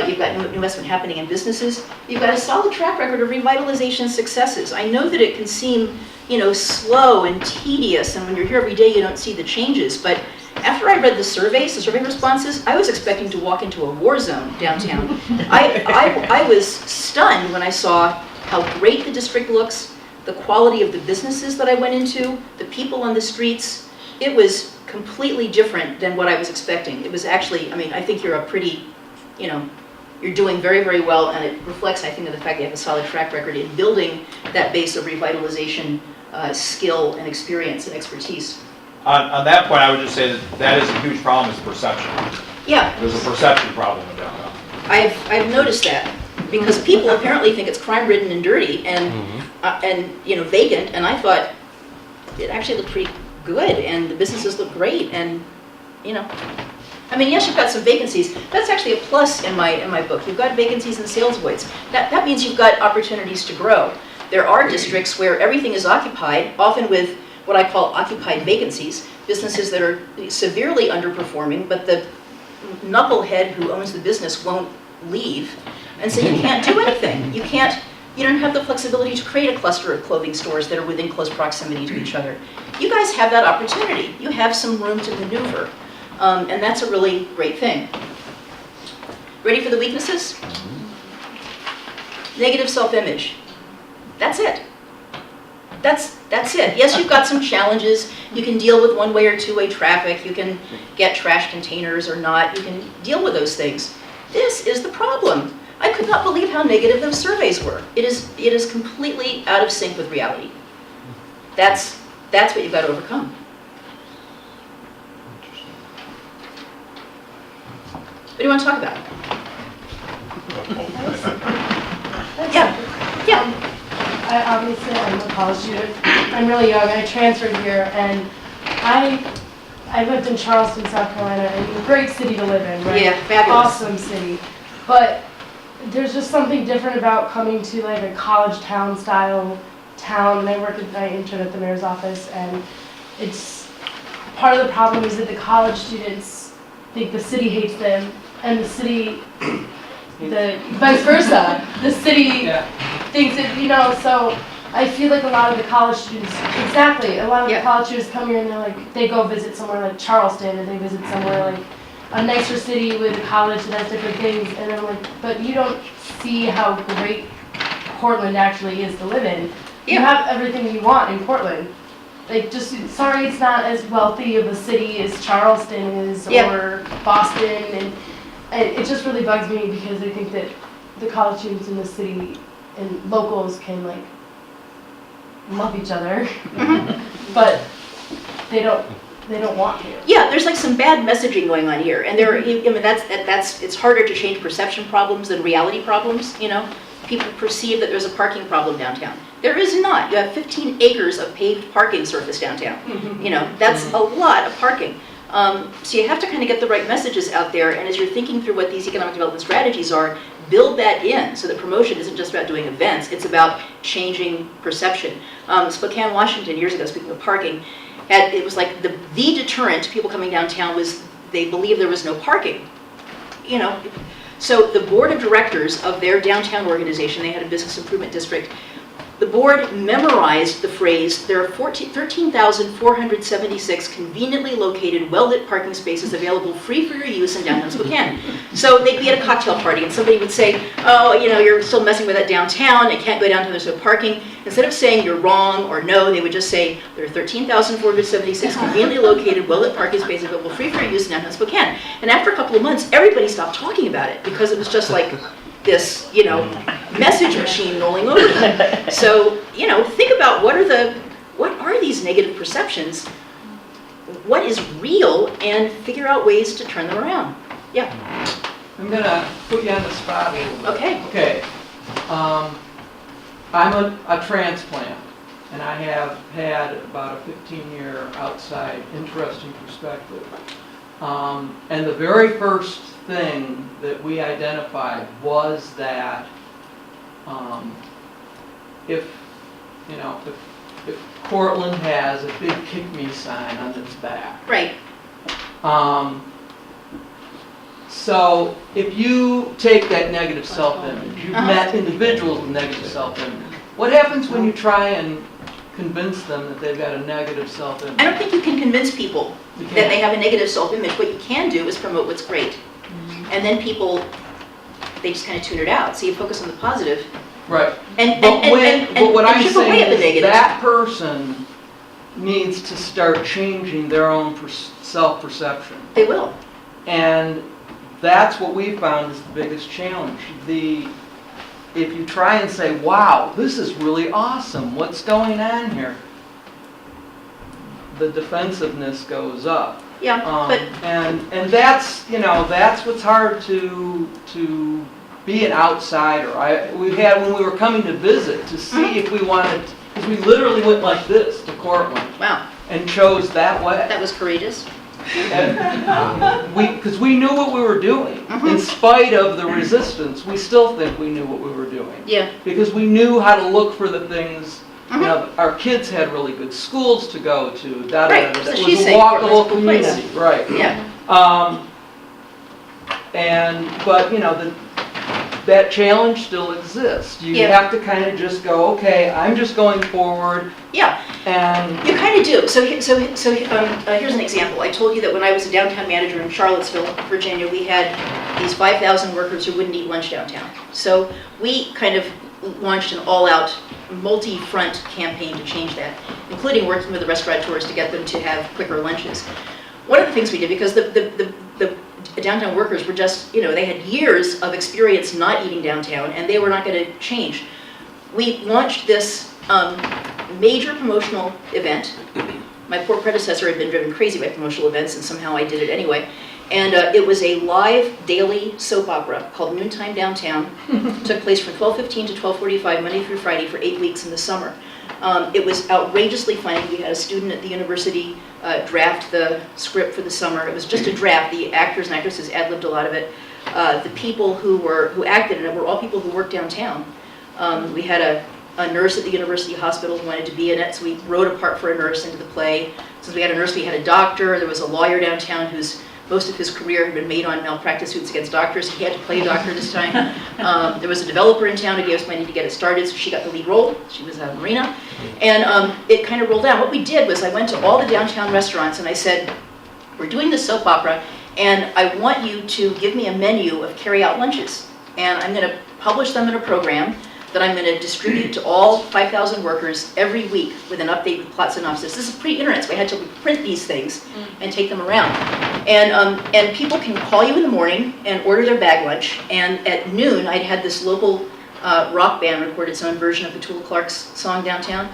You've got new investment happening in businesses. You've got a solid track record of revitalization successes. I know that it can seem, slow and tedious, and when you're here every day, you don't see the changes. But after I read the survey responses, I was expecting to walk into a war zone downtown. I was stunned when I saw how great the district looks, the quality of the businesses that I went into, the people on the streets. It was completely different than what I was expecting. It was actually, I think you're a pretty, you're doing very, very well, and it reflects, I think, of the fact that you have a solid track record in building that base of revitalization skill and experience and expertise. On that point, I would just say that is a huge problem, is perception. Yeah. There's a perception problem in downtown. I've noticed that, because people apparently think it's crime-ridden and dirty and vacant, and I thought it actually looked pretty good, and the businesses look great, and yes, you've got some vacancies. That's actually a plus in my book. You've got vacancies and sales voids. That means you've got opportunities to grow. There are districts where everything is occupied, often with what I call occupied vacancies, businesses that are severely underperforming, but the knucklehead who owns the business won't leave, and so you can't do anything. You don't have the flexibility to create a cluster of clothing stores that are within close proximity to each other. You guys have that opportunity. You have some room to maneuver, and that's a really great thing. Ready for the weaknesses? Negative self-image. That's it. That's it. Yes, you've got some challenges. You can deal with one-way or two-way traffic. You can get trash containers or not. You can deal with those things. This is the problem. I could not believe how negative those surveys were. It is completely out of sync with reality. That's what you've got to overcome. What do you want to talk about? Yeah. I'm a college student. I'm really young. I transferred here, and I lived in Charleston, South Carolina, and a great city to live in, right? Yeah, fabulous. Awesome city. But there's just something different about coming to like a college town style town. And I intern at the mayor's office, and it's part of the problem is that the college students think the city hates them, and the city, the vice versa. The city thinks that, so I feel like a lot of the college students, a lot of the college students come here and they go visit somewhere like Charleston, or they visit somewhere like a nicer city with a college that has different things, and I'm like, but you don't see how great Cortland actually is to live in. You have everything you want in Portland. Sorry it's not as wealthy of a city as Charleston is, or Boston, and it just really bugs me because I think that the college students in the city and locals can love each other, but they don't want to. Yeah, there's some bad messaging going on here, and it's harder to change perception problems than reality problems. People perceive that there's a parking problem downtown. There is not. You have 15 acres of paved parking surface downtown. That's a lot of parking. So you have to kind of get the right messages out there, and as you're thinking through what these economic development strategies are, build that in so that promotion isn't just about doing events, it's about changing perception. Spokane, Washington, years ago, speaking of parking, it was like the deterrent to people coming downtown was they believed there was no parking. So the board of directors of their downtown organization, they had a business improvement district, the board memorized the phrase, there are 13,476 conveniently located, well-lit parking spaces available free for your use in downtown Spokane. So they'd be at a cocktail party and somebody would say, oh, you're still messing with that downtown, it can't go downtown, there's no parking. Instead of saying you're wrong or no, they would just say, there are 13,476 conveniently located, well-lit parking spaces available free for your use in downtown Spokane. And after a couple of months, everybody stopped talking about it because it was just like this, message machine rolling over them. So, think about what are these negative perceptions? What is real, and figure out ways to turn them around. Yeah. I'm gonna put you on the spot a little bit. Okay. I'm a transplant, and I have had about a 15-year outside interesting perspective. And the very first thing that we identified was that if Cortland has a big "kick me" sign on its back, Right. So if you take that negative self-image, you've met individuals with negative self-image. What happens when you try and convince them that they've got a negative self-image? I don't think you can convince people You that can't. they have a negative self-image. What you can do is promote what's great. And then people, they just kind of tune it out. So you focus on the positive. Right. And But what I'm chip away at saying the is negatives. that person needs to start changing their own self-perception. They will. And that's what we found is the biggest challenge. If you try and say, wow, this is really awesome, what's going on here? The defensiveness goes up. Yeah, but And that's, that's what's hard to be an outsider. We had, when we were coming to visit, to see if we wanted, because we literally went like this to Cortland wow, and chose that way. that was courageous. Because we knew what we were doing. In spite of the resistance, we still think we knew what we were doing. Yeah. Because we knew how to look for the things. Our kids had really good schools to go to. Right, It so was she's a saying walkable Portland's a cool place. community, right? Yeah. But that challenge still exists. You Yeah. have to kind of just go, okay, I'm just going forward, Yeah, and you kind of do. So here's an example. I told you that when I was a downtown manager in Charlottesville, Virginia, we had these 5,000 workers who wouldn't eat lunch downtown. So we kind of launched an all-out, multi-front campaign to change that, including working with the restaurateurs to get them to have quicker lunches. One of the things we did, because the downtown workers were just, they had years of experience not eating downtown, and they were not going to change. We launched this major promotional event. My poor predecessor had been driven crazy by promotional events, and somehow I did it anyway. And it was a live daily soap opera called Noontime Downtown. Took place from 12:15 to 12:45, Monday through Friday, for 8 weeks in the summer. It was outrageously funny. We had a student at the university draft the script for the summer. It was just a draft. The actors and actresses ad-libbed a lot of it. The people who acted in it were all people who worked downtown. We had a nurse at the university hospital who wanted to be in it, so we wrote a part for a nurse into the play. Since we had a nurse, we had a doctor. There was a lawyer downtown whose most of his career had been made on malpractice suits against doctors. He had to play a doctor this time. There was a developer in town who gave us money to get it started, so she got the lead role. She was Marina. And it kind of rolled out. What we did was I went to all the downtown restaurants and I said, we're doing this soap opera, and I want you to give me a menu of carry-out lunches. And I'm going to publish them in a program that I'm going to distribute to all 5,000 workers every week with an update with plot synopsis. This is pre-internet, so we had to print these things and take them around. And people can call you in the morning and order their bag lunch. And at noon, I'd had this local rock band record its own version of Petula Clark's song Downtown.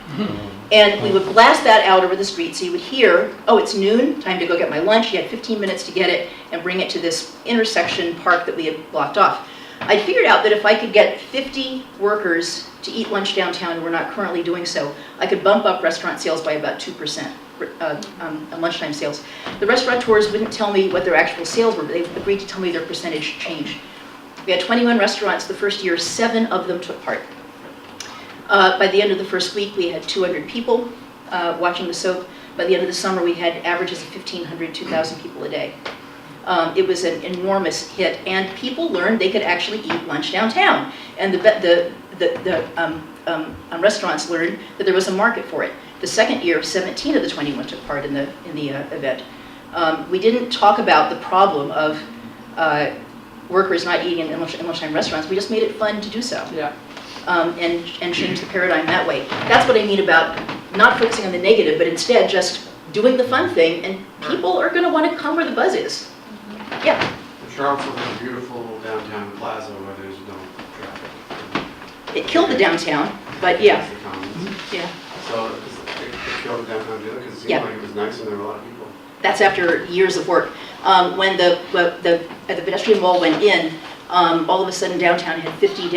And we would blast that out over the street, so you would hear, oh, it's noon, time to go get my lunch. You had 15 minutes to get it and bring it to this intersection park that we had blocked off. I figured out that if I could get 50 workers to eat lunch downtown, and we're not currently doing so, I could bump up restaurant sales by about 2%, lunchtime sales. The restaurateurs wouldn't tell me what their actual sales were, but they agreed to tell me their percentage change. We had 21 restaurants the first year, 7 of them took part. By the end of the first week, we had 200 people watching the soap. By the end of the summer, we had averages of 1,500, 2,000 people a day. It was an enormous hit, and people learned they could actually eat lunch downtown. And the restaurants learned that there was a market for it. The second year, 17 of the 21 took part in the event. We didn't talk about the problem of workers not eating in lunchtime restaurants. We just made it fun to do so. Yeah. And change the paradigm that way. That's what I mean about not focusing on the negative, but instead just doing the fun thing, and people are going to want to come where the buzz is. Yeah. Charlottesville has a beautiful downtown plaza where there's no traffic. It killed the downtown, but yeah. It's the commons. Yeah. So it killed the downtown too, because it seemed Yeah. like it was nice and there were a lot of people. That's after years of work. When the pedestrian wall went in, all of a sudden downtown had 50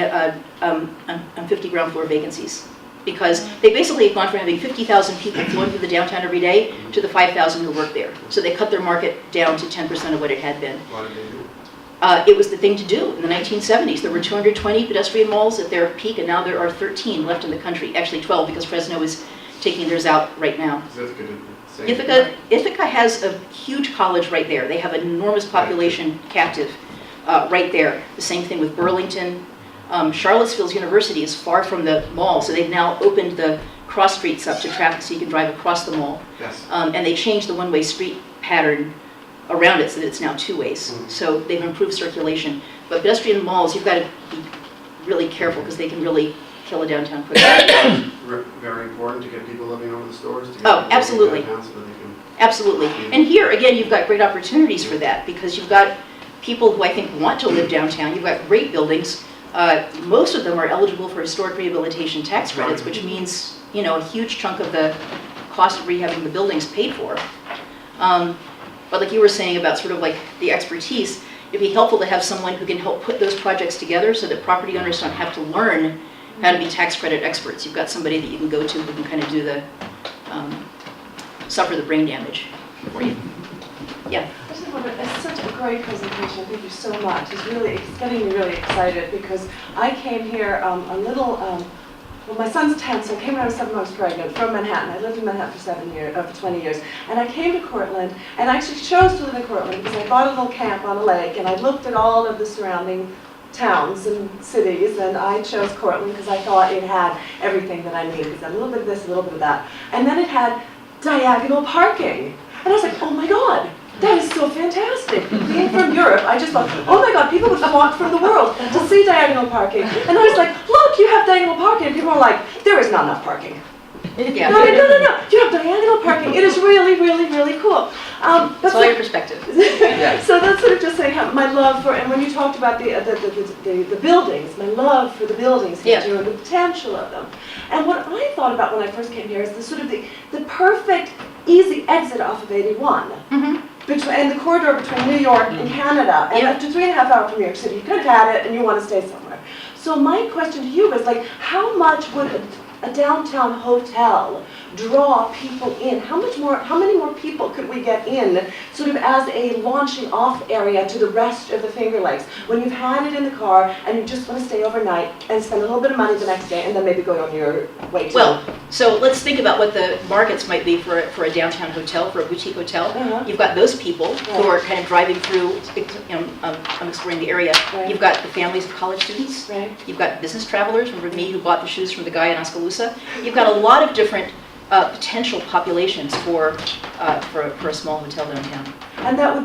ground floor vacancies. Because they basically had gone from having 50,000 people flowing through the downtown every day to the 5,000 who worked there. So they cut their market down to 10% of what it had been. What did they do? It was the thing to do in the 1970s. There were 220 pedestrian malls at their peak, and now there are 13 left in the country. Actually 12, because Fresno is taking theirs out right now. Ithaca did the same. Ithaca has a huge college right there. They have an enormous population captive. right there. The same thing with Burlington. Charlottesville's University is far from the mall, so they've now opened the cross streets up to traffic so you can drive across the mall. Yes. And they changed the one-way street pattern around it so that it's now two ways. Mhm. So they've improved circulation. But pedestrian malls, you've got to be really careful because they can really kill a downtown quickly. Very important to get people living over the stores. To get Oh, people living absolutely. downtown so that they can. Absolutely. And here, again, you've got great opportunities for that because you've got people who I think want to live downtown. You've got great buildings. Most of them are eligible for historic rehabilitation tax credits, Right. which means, you know, a huge chunk of the cost of rehabbing the buildings paid for. But like you were saying about sort of like the expertise, it'd be helpful to have someone who can help put those projects together so that property owners don't have to learn how to be tax credit experts. You've got somebody that you can go to who can kind of do the, suffer the brain damage for you. Yeah. I just wonder, it's such a great presentation. Thank you so much. It's getting me really excited because I came here well, my son's 10, so I came when I was 7 months pregnant from Manhattan. I lived in Manhattan for 20 years. And I came to Cortland, and I actually chose to live in Cortland because I bought a little camp on a lake, and I looked at all of the surrounding towns and cities, and I chose Cortland because I thought it had everything that I needed. It had a little bit of this, a little bit of that. And then it had diagonal parking. And I was like, oh my God, that is so fantastic. Being from Europe, I just thought, oh my God, people would flock from the world to see diagonal parking. And I was like, look, you have diagonal parking. And people were like, there is not enough parking. Yeah. No, you have diagonal parking. It is really, really, really cool. It's all your perspective. So that's sort of just saying how my love for, and when you talked about the buildings, my love for the buildings here Yeah. too, and the potential of them. And what I thought about when I first came here is the sort of the perfect, easy exit off of 81. Mm-hmm. And the corridor between New York and Canada, and Yeah. after 3.5 hours from New York City, you could have had it and you want to stay somewhere. So my question to you is like, how much would a downtown hotel draw people in? How many more people could we get in sort of as a launching off area to the rest of the Finger Lakes when you've had it in the car and you just want to stay overnight and spend a little bit of money the next day and then maybe go on your way to... Well, so let's think about what the markets might be for a downtown hotel, for a boutique hotel. Uh-huh. You've got those people who are kind of driving through, I'm exploring the area. Right. You've got the families of college students. Right. You've got business travelers, remember me who bought the shoes from the guy in Oskaloosa. You've got a lot of different potential populations for a small hotel downtown. And that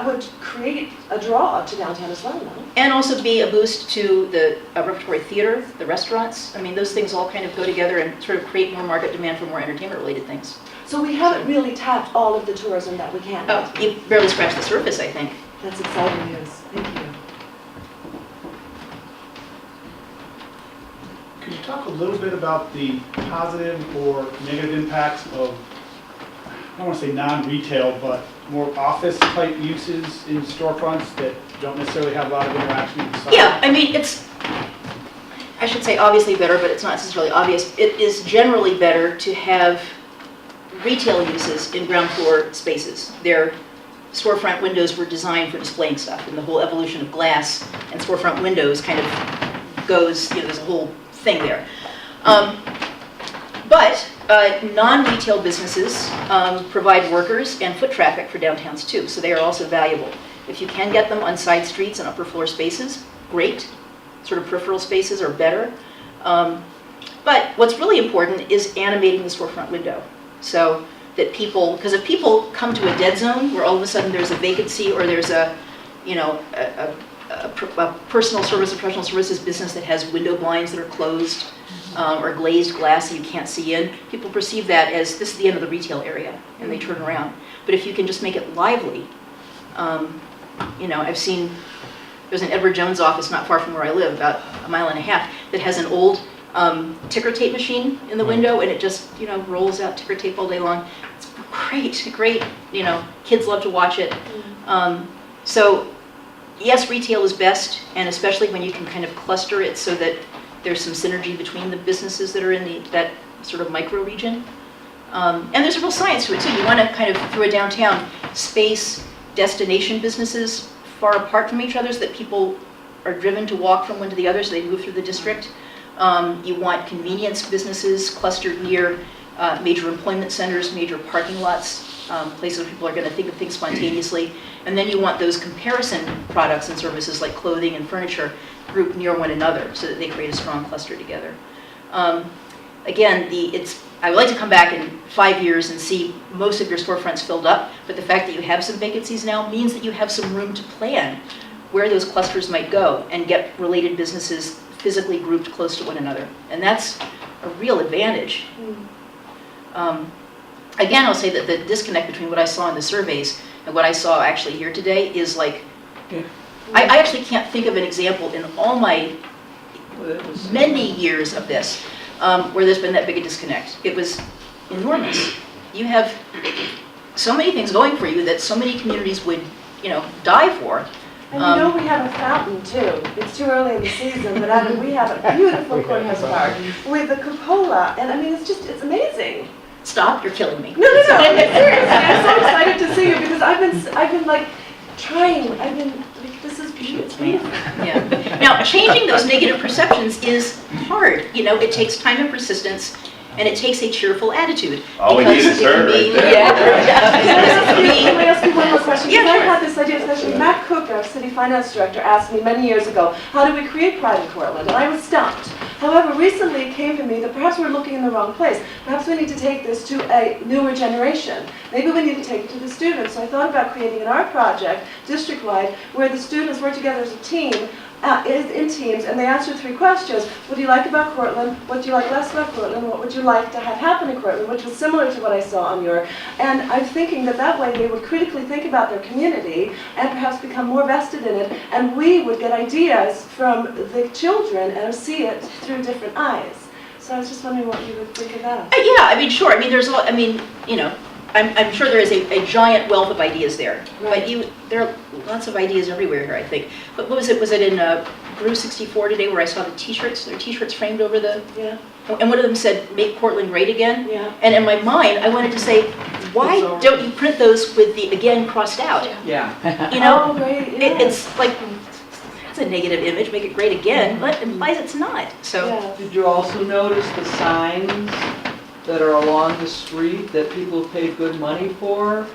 would create a draw to downtown as well, no? And also be a boost to the repertory theater, the restaurants. I mean, those things all kind of go together and sort of create more market demand for more entertainment-related things. So we haven't really tapped all of the tourism that we can. Oh, you barely scratched the surface, I think. That's exciting news. Thank you. Could you talk a little bit about the positive or negative impacts of, I don't want to say non-retail, but more office-type uses in storefronts that don't necessarily have a lot of interaction with the site? Yeah, I mean, I should say obviously better, but it's not necessarily obvious. It is generally better to have retail uses in ground floor spaces. Their storefront windows were designed for displaying stuff, and the whole evolution of glass and storefront windows kind of goes, there's a whole thing there. But non-retail businesses provide workers and foot traffic for downtowns too, so they are also valuable. If you can get them on side streets and upper floor spaces, great. Sort of peripheral spaces are better. But what's really important is animating the storefront window. So that people, because if people come to a dead zone where all of a sudden there's a vacancy or there's a personal service or professional services business that has window blinds that are closed or glazed glass that you can't see in, people perceive that as this is the end of the retail area and they turn around. But if you can just make it lively, I've seen, there's an Edward Jones office not far from where I live, about a mile and a half, that has an old ticker tape machine in the window and it just, rolls out ticker tape all day long. It's great, kids love to watch it. So yes, retail is best, and especially when you can kind of cluster it so that there's some synergy between the businesses that are in that sort of micro region. And there's a real science to it too. You want to kind of, through a downtown, space destination businesses far apart from each other so that people are driven to walk from one to the other so they move through the district. You want convenience businesses clustered near major employment centers, major parking lots, places where people are going to think of things spontaneously. And then you want those comparison products and services like clothing and furniture grouped near one another so that they create a strong cluster together. Again, I would like to come back in 5 years and see most of your storefronts filled up, but the fact that you have some vacancies now means that you have some room to plan where those clusters might go and get related businesses physically grouped close to one another. And that's a real advantage. Again, I'll say that the disconnect between what I saw in the surveys and what I saw actually here today is like, I actually can't think of an example in all my many years of this where there's been that big a disconnect. It was enormous. You have so many things going for you that so many communities would, die for. And we have a fountain too. It's too early in the season, but we have a beautiful courthouse park with a cupola, and I mean, it's amazing. Stop, you're killing me. No, seriously, I'm so excited to see you because I've been like trying. This is beautiful. Yeah. Now, changing those negative perceptions is hard. It takes time and persistence, and it takes a cheerful attitude. All we need is her right there. Can I ask you one more question? Yeah, Because sure. I had this idea, especially Matt Cook, our city finance director, asked me many years ago, how do we create pride in Cortland? And I was stumped. However, recently it came to me that perhaps we're looking in the wrong place. Perhaps we need to take this to a newer generation. Maybe we need to take it to the students. So I thought about creating an art project, district-wide, where the students work together as a team, in teams, and they answer 3 questions. What do you like about Cortland? What do you like less about Cortland? What would you like to have happen in Cortland? Which was similar to what I saw on your. And I'm thinking that way they would critically think about their community and perhaps become more vested in it, and we would get ideas from the children and see it through different eyes. So I was just wondering what you would think of that. Yeah, sure. I'm sure there is a giant wealth of ideas there. Right. But there are lots of ideas everywhere here, I think. But what was it? Was it in Brew 64 today where I saw the T-shirts? There are T-shirts framed over the... Yeah. And one of them said, "Make Cortland great again." Yeah. And in my mind, I wanted to say, why don't you print those with the "again" crossed out? Yeah. Oh, great. Yeah. It's like, that's a negative image, make it great again, but it implies it's not. So, Yeah. Did you also notice the signs that are along the street that people have paid good money for,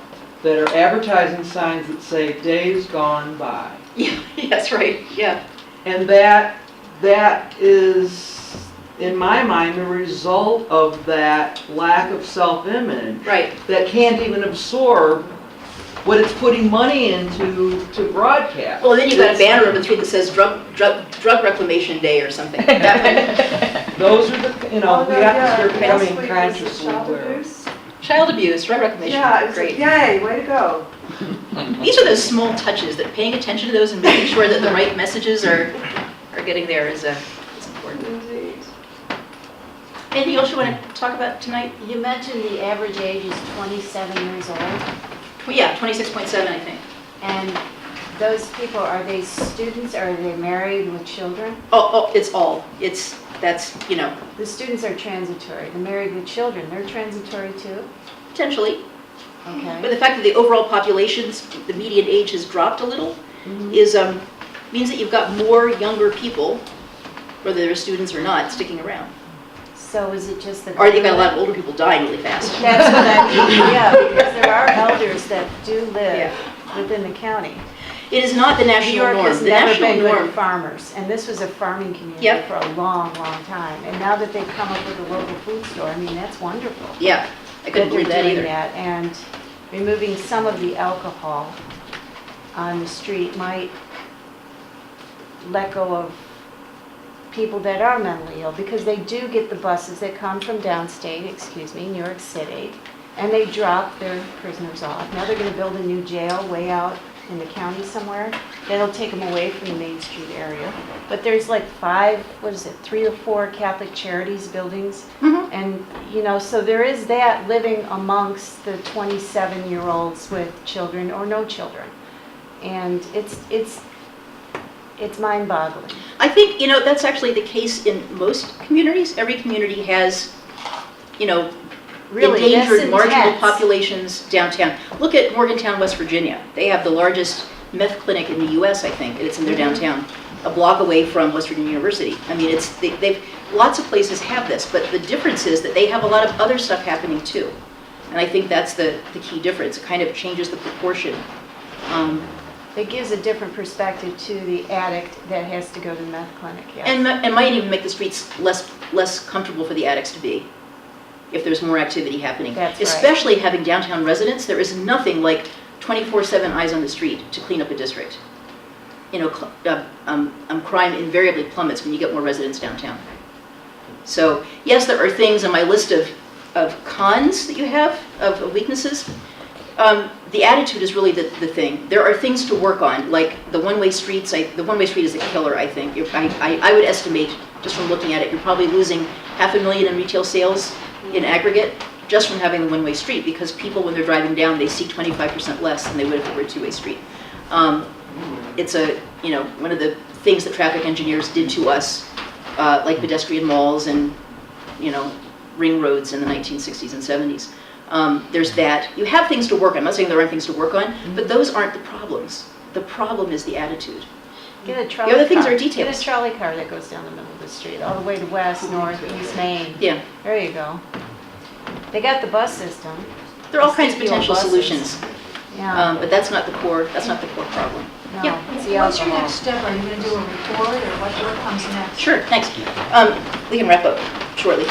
that are advertising signs that say "days gone by"? yeah, that's right, yeah. And that is, in my mind, the result of that lack of self-image Right. that can't even absorb what it's putting money into to broadcast. Well, then you've got a banner over the street that says drug reclamation day or something. That Those are the, we have to start becoming Last week was consciously child aware. abuse. child abuse, drug reclamation, Yeah, it's great. yay, way to go. These are those small touches that paying attention to those and making sure that the right messages are getting there is important. Indeed. Anything else you want to talk about tonight? You mentioned the average age is 27 years old, Yeah, 26.7, I think. and those people, are they students, or are they married with children? Oh, it's all. That's The students are transitory. The married with children, they're transitory too? potentially. But Okay. the fact that the overall population's, the median age has dropped a little is, means that you've got more younger people, whether they're students or not, sticking around. So is it just that? Or you've got a lot of older people dying really fast. That's what I mean, yeah, because there are elders that do live Yeah. within the county. It is not the New national York norm. has The never national been good norm, to farmers, and this was a farming community Yep. for a long, long time. And now that they've come up with a local food store, I mean, that's wonderful. yeah, I couldn't believe that they're doing either. that, and removing some of the alcohol on the street might let go of people that are mentally ill, because they do get the buses that come from downstate, New York City, and they drop their prisoners off. Now they're gonna build a new jail way out in the county somewhere. That'll take them away from the Main Street area. But there's like 3 or 4 Catholic Charities buildings. Mhm. And, so there is that living amongst the 27-year-olds with children or no children. And it's mind-boggling. I think, that's actually the case in most communities. Every community has, Really, that's endangered marginal intense. populations downtown. Look at Morgantown, West Virginia. They have the largest meth clinic in the U.S., I think, and it's in their downtown, a block away from West Virginia University. I mean, they've lots of places have this, but the difference is that they have a lot of other stuff happening too. And I think that's the key difference. It kind of changes the proportion. It gives a different perspective to the addict that has to go to the meth clinic, yes. And might even make the streets less comfortable for the addicts to be, if there's more activity happening. That's right. Especially having downtown residents, there is nothing like 24/7 eyes on the street to clean up a district. You know, crime invariably plummets when you get more residents downtown. So yes, there are things on my list of cons that you have, of weaknesses. The attitude is really the thing. There are things to work on, like the one-way streets. The one-way street is a killer, I think. I would estimate, just from looking at it, you're probably losing $500,000 in retail sales in aggregate just from having the one-way street, because people, when they're driving down, they see 25% less than they would if it were a two-way street. It's one of the things that traffic engineers did to us, like pedestrian malls and, ring roads in the 1960s and 70s. There's that. You have things to work on. I'm not saying there aren't things to work on, but those aren't the problems. The problem is the attitude. Get a trolley The other things car. are details. Get a trolley car that goes down the middle of the street, all the way to West, North, East Main. Yeah. There you go. They got the bus system. There are all kinds of Fuel potential buses. solutions, Yeah. but that's not the core problem. No, yeah. it's the What's your alcohol. next step? Are you going to do a report, or what comes next? Sure, thanks. We can wrap up shortly.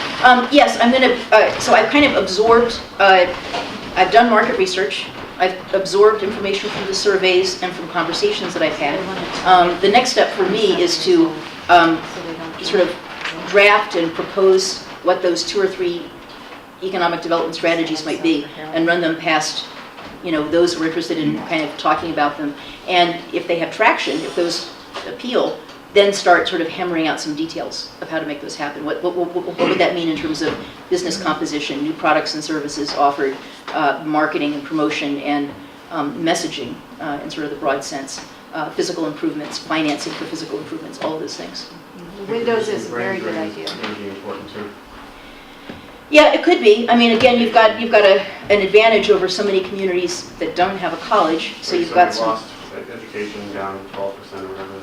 Yes, I'm going to, so I've kind of absorbed, I've done market research. I've absorbed information from the surveys and from conversations that I've had. The next step for me is to sort of draft and propose what those 2 or 3 economic development strategies might be, and run them past those who are interested in kind of talking about them. And if they have traction, if those appeal, then start sort of hammering out some details of how to make those happen. What would that mean in terms of business composition, new products and services offered, marketing and promotion, and messaging in sort of the broad sense, physical improvements, financing for physical improvements, all of those things. Windows is a very good idea. Going to be important too. Yeah, it could be. I mean, again, you've got an advantage over so many communities that don't have a college, so you've got some. Lost education down 12% or whatever.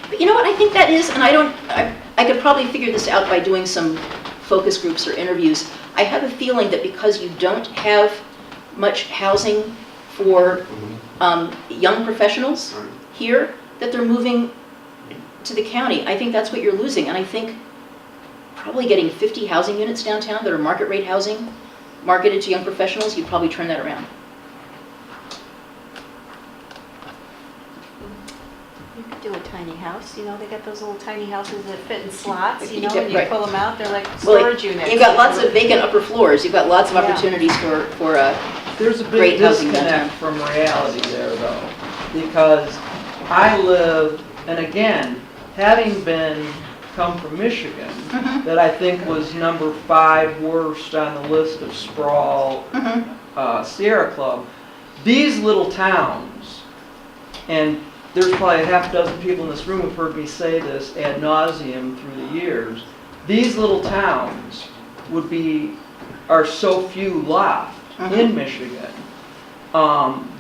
But you know what? I think that is, and I could probably figure this out by doing some focus groups or interviews. I have a feeling that because you don't have much housing for young professionals Right. here, that they're moving to the county. I think that's what you're losing, and I think probably getting 50 housing units downtown that are market rate housing, marketed to young professionals, you'd probably turn that around. You could do a tiny house, they got those little tiny houses that fit in slots, Yeah, when you right. pull them out, they're like Well, storage units. You've got lots of vacant upper floors. You've got lots of Yeah. opportunities for There's a big Great housing disconnect from reality there, though, because I live, and again, having come from Michigan, that I think was number 5 worst on the list of sprawl Sierra Club. These little towns, and there's probably a half dozen people in this room who've heard me say this ad nauseum through the years. These little towns are so few left in Michigan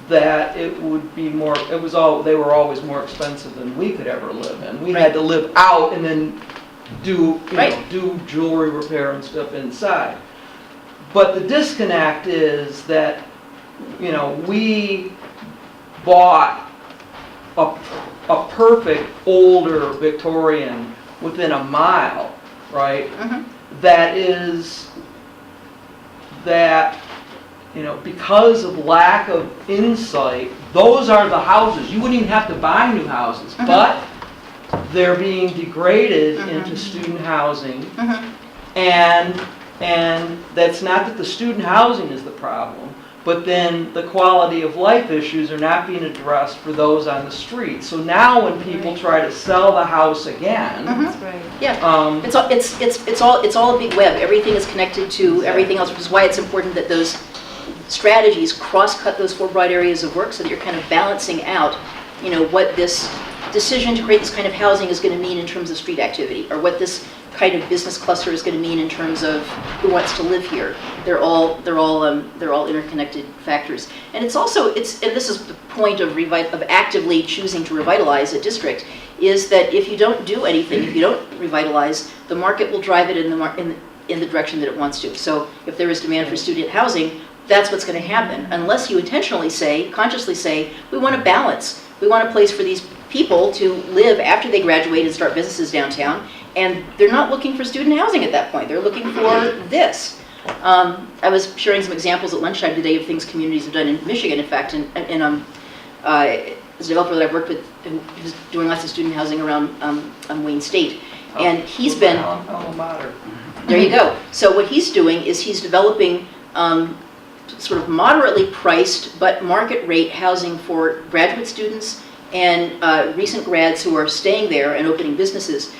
that it would be more. They were always more expensive than we could ever live in. We had to live out and then do jewelry repair and stuff inside. But the disconnect is that we bought a perfect older Victorian within a mile, right? That because of lack of insight, those are the houses. You wouldn't even have to buy new houses, but they're being degraded into student housing, and that's not that the student housing is the problem, but then the quality of life issues are not being addressed for those on the street. So now when people try to sell the house again, That's right. Yeah, it's all a big web. Everything is connected to everything else, which is why it's important that those strategies cross-cut those 4 broad areas of work, so that you're kind of balancing out, what this decision to create this kind of housing is going to mean in terms of street activity, or what this kind of business cluster is going to mean in terms of who wants to live here. They're all interconnected factors. And it's also, and this is the point of actively choosing to revitalize a district, is that if you don't do anything, if you don't revitalize, the market will drive it in the direction that it wants to. So if there is demand for student housing, that's what's going to happen, unless you intentionally say, consciously say, we want a balance. We want a place for these people to live after they graduate and start businesses downtown, and they're not looking for student housing at that point. They're looking for this. I was sharing some examples at lunchtime today of things communities have done in Michigan, in fact, and there's a developer that I've worked with who's doing lots of student housing around Wayne State, and he's been... Alma mater. There you go. So what he's doing is he's developing sort of moderately priced but market rate housing for graduate students and recent grads who are staying there and opening businesses.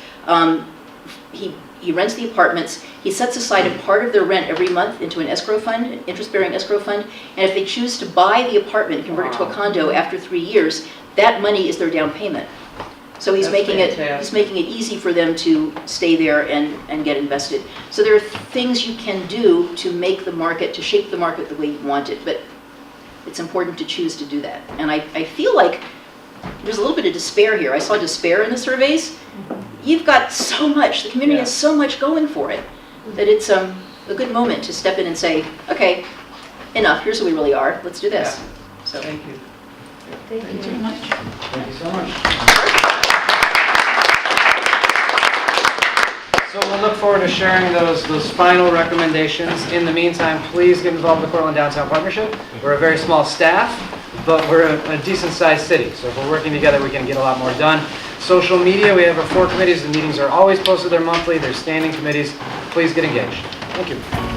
He rents the apartments. He sets aside a part of their rent every month into an escrow fund, an interest-bearing escrow fund, and if they choose to buy the apartment and convert it to a condo after 3 years, that money is their down payment. So he's That's making fantastic. it easy for them to stay there and get invested. So there are things you can do to make the market, to shape the market the way you want it, but it's important to choose to do that. And I feel like there's a little bit of despair here. I saw despair in the surveys. You've got so much, the community has so much going for it, that it's a good moment to step in and say, okay, enough, here's who we really are, let's do this. So. Thank you. Thank you very much. Thank you so much. So we'll look forward to sharing those final recommendations. In the meantime, please get involved with the Cortland Downtown Partnership. We're a very small staff, but we're a decent-sized city. So if we're working together, we can get a lot more done. Social media, we have our 4 committees. The meetings are always posted. They're monthly. They're standing committees. Please get engaged. Thank you.